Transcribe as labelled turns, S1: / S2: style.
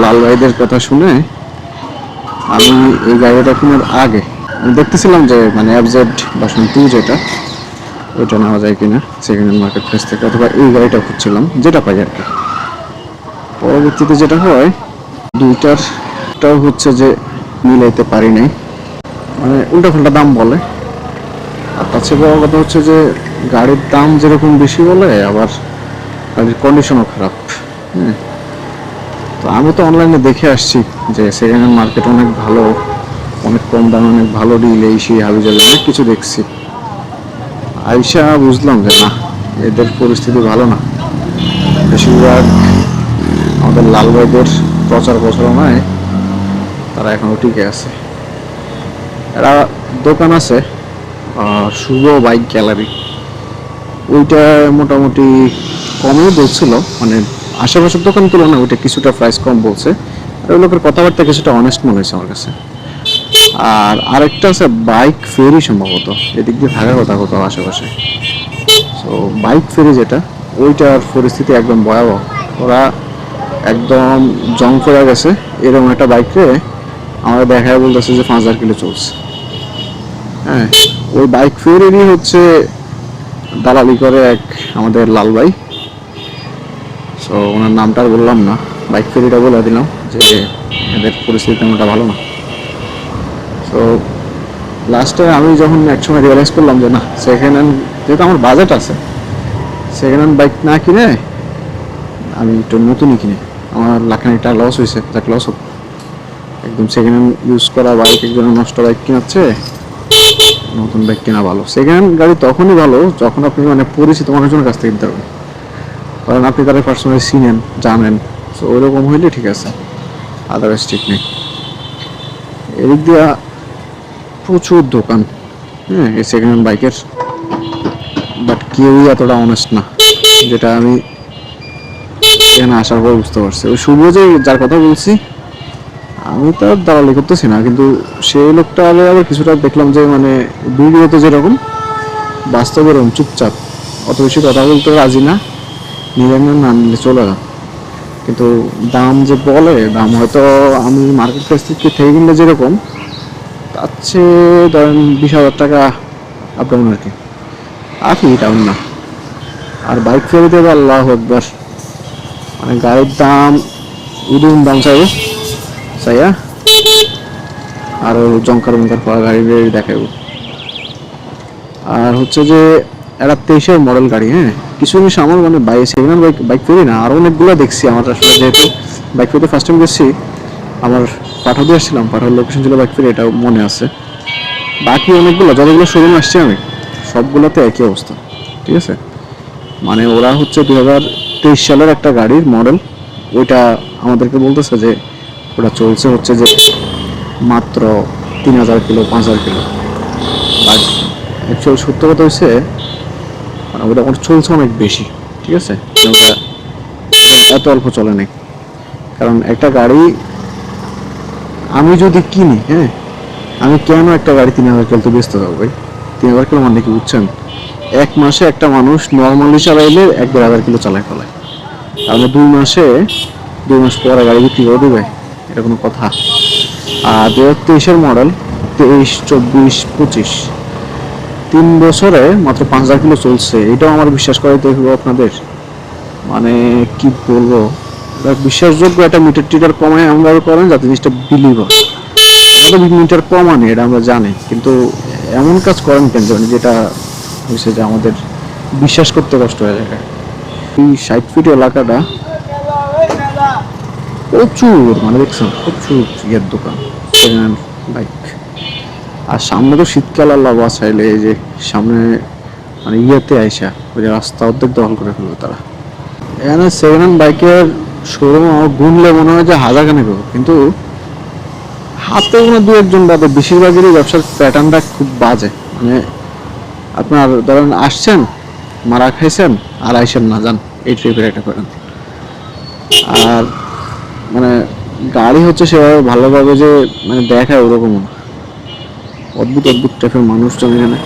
S1: লাল ভাইদের কথা শুনে আমি এই গাড়িটা কেনার আগে আমি দেখতেছিলাম যে মানে এফজেড ভার্সন 2 যেটা ওইটা নেওয়া যায় কিনা সেকেন্ড হ্যান্ড মার্কেট প্লেস থেকে, অথবা এই গাড়িটা খুঁজছিলাম যেটা পাই আর কি। পরবর্তীতে যেটা হয় দুইটারটাও হচ্ছে যে মিলাইতে পারি নাই, মানে উল্টাপাল্টা দাম বলে। আর তার চেয়ে বড় কথা হচ্ছে যে গাড়ির দাম যেরকম বেশি বলে আবার গাড়ির কন্ডিশনও খারাপ। হ্যাঁ, তো আমি তো অনলাইনে দেখে আসছি যে সেকেন্ড হ্যান্ড মার্কেট অনেক ভালো, অনেক কম দামে অনেক ভালো ডিল, এই সেই হাবিজাবি অনেক কিছু দেখছি। আইসা বুঝলাম যে না, এদের পরিস্থিতি ভালো না। বেশিরভাগ আমাদের লাল ভাইদের প্রচার প্রচারণায় তারা এখনো টিকে আছে। এরা দোকান আছে শুভ বাইক গ্যালারি, ওইটা মোটামুটি কমই বলছিল, মানে আশেপাশের দোকান তুলনায় ওইটা কিছুটা প্রাইস কম বলছে। আর ওই লোকের কথাবার্তা কিছুটা অনেস্ট মনে হয়েছে আমার কাছে। আর আরেকটা আছে বাইক ফেরি, সম্ভবত এদিক দিয়ে থাকার কথা কোথাও আশেপাশে। তো বাইক ফেরি যেটা, ওইটার পরিস্থিতি একদম ভয়াবহ। ওরা একদম জং করে গেছে, এরকম একটা বাইকে আমরা দেখায় বলতেছে যে 5000 কিলো চলছে। হ্যাঁ, ওই বাইক ফেরিরই হচ্ছে দালালি করে এক আমাদের লাল ভাই। সো ওনার নামটা আর বললাম না, বাইক ফেরিটা বলে দিলাম যে এদের পরিস্থিতি তেমনটা ভালো না। তো লাস্টে আমি যখন একসময় রিয়েলাইজ করলাম যে না, সেকেন্ড হ্যান্ড যেহেতু আমার বাজেট আছে, সেকেন্ড হ্যান্ড বাইক না কিনে আমি একটু নতুনই কিনে, আমার লাখানিক টাকা লস হয়েছে, যাক লস হোক। একদম সেকেন্ড হ্যান্ড ইউজ করা বাইক, একজনের নষ্ট বাইক কিনাচ্ছে, নতুন বাইক কেনা ভালো। সেকেন্ড হ্যান্ড গাড়ি তখনই ভালো যখন আপনি মানে পরিচিত মানুষজনের কাছ থেকে কিনতে পারবেন, কারণ আপনি তাদের পার্সোনালি চিনেন, জানেন। সো ওইরকম হইলে ঠিক আছে, আদারওয়াইজ ঠিক নেই। এদিক দিয়া প্রচুর দোকান, হ্যাঁ, এই সেকেন্ড হ্যান্ড বাইকের, বাট কেউই এতটা অনেস্ট না, যেটা আমি এখানে আসার পর বুঝতে পারছি। ওই শুভ যে যার কথা বলছি, আমি তো আর দালালি করতেছি না, কিন্তু সেই লোকটা আবার কিছুটা দেখলাম যে মানে ভিডিওতে যেরকম, বাস্তবে এরকম চুপচাপ, অত বেশি কথা বলতে রাজি না, নিলেন না নিলে চলে না। কিন্তু দাম যে বলে, দাম হয়তো আমি মার্কেট প্লেস থেকে কিনলে যেরকম, তার চেয়ে ধরেন 20,000 টাকা আপ ডাউন আর কি, আপনি ডাউন না। আর বাইক ফেরিতে তো আল্লাহ একবার, মানে গাড়ির দাম উদুম দাম চাইবে চাইয়া, আরো জঙ্কার বঙ্কার পাওয়া গাড়ি দেখাইব। আর হচ্ছে যে একটা 23-এর মডেল গাড়ি, হ্যাঁ, কিছু জিনিস আমার মানে সেকেন্ড হ্যান্ড বাইক ফেরি না, আরো অনেকগুলো দেখছি। আমার আসলে যেহেতু বাইক ফেরিতে ফার্স্ট টাইম গেছি, আমার পাঠাও দিয়ে আসছিলাম, পাঠার লোকেশন ছিল বাইক ফেরি, এটাও মনে আছে। বাকি অনেকগুলো যতগুলো শোরুম আসছে আমি, সবগুলোতে একই অবস্থা, ঠিক আছে। মানে ওরা হচ্ছে 2023 সালের একটা গাড়ির মডেল, ওইটা আমাদেরকে বলতেছে যে ওটা চলছে হচ্ছে যে মাত্র 3000 কিলো 5000 কিলো। বাট অ্যাকচুয়াল সত্য কথা হচ্ছে মানে ওটা চলছে অনেক বেশি, ঠিক আছে। ওটা এত অল্প চলে নাই, কারণ একটা গাড়ি আমি যদি কিনি, হ্যাঁ, আমি কেন একটা গাড়ি 3000 কিলো তো বেচতে যাবো ভাই? 3000 কিলো মানে কি বুঝছেন? এক মাসে একটা মানুষ নর্মালি চালাইলে 1-1.5 কিলো চালায় ফেলায়, তাহলে 2 মাস পরে গাড়ি বিক্রি করে দেবে? এটা কোনো কথা? আর 2023-এর মডেল, 23, 24, 25, 3 বছরে মাত্র 5000 কিলো চলছে। এটাও আমার বিশ্বাস করাইতে হবে আপনাদের, মানে কি বলবো, বিশ্বাসযোগ্য একটা মিটার টিটার কমায় আমরা করেন যাতে জিনিসটা বিলিভ হয়। আমাদের মিটার কমানি এটা আমরা জানি, কিন্তু এমন কাজ করেন কেন যেটা হয়েছে যে আমাদের বিশ্বাস করতে কষ্ট হয়ে যায়। এই 60 ফিট এলাকাটা প্রচুর, মানে দেখছেন প্রচুর ইয়ের দোকান, সেকেন্ড হ্যান্ড বাইক। আর সামনে তো শীতকাল, আল্লাহ বাঁচাইলে এই যে সামনে মানে ইয়েতে আইসা ওই যে রাস্তা অর্ধেক দখল করে ফেলবে তারা। এখানে সেকেন্ড হ্যান্ড বাইকের শোরুম গুনলে মনে হয় যে হাজারখানেক হবে, কিন্তু হাতে কোনো 2-1 বাদে বেশিরভাগেরই ব্যবসার প্যাটার্নটা খুব বাজে। মানে আপনার ধরেন আসছেন, মারা খাইছেন, আর আইসেন না যান, এই ট্রিপের একটা করেন। আর মানে গাড়ি হচ্ছে সেভাবে ভালোভাবে যে মানে দেখায় ওরকম, অদ্ভুত অদ্ভুত টাইপের মানুষজন এখানে।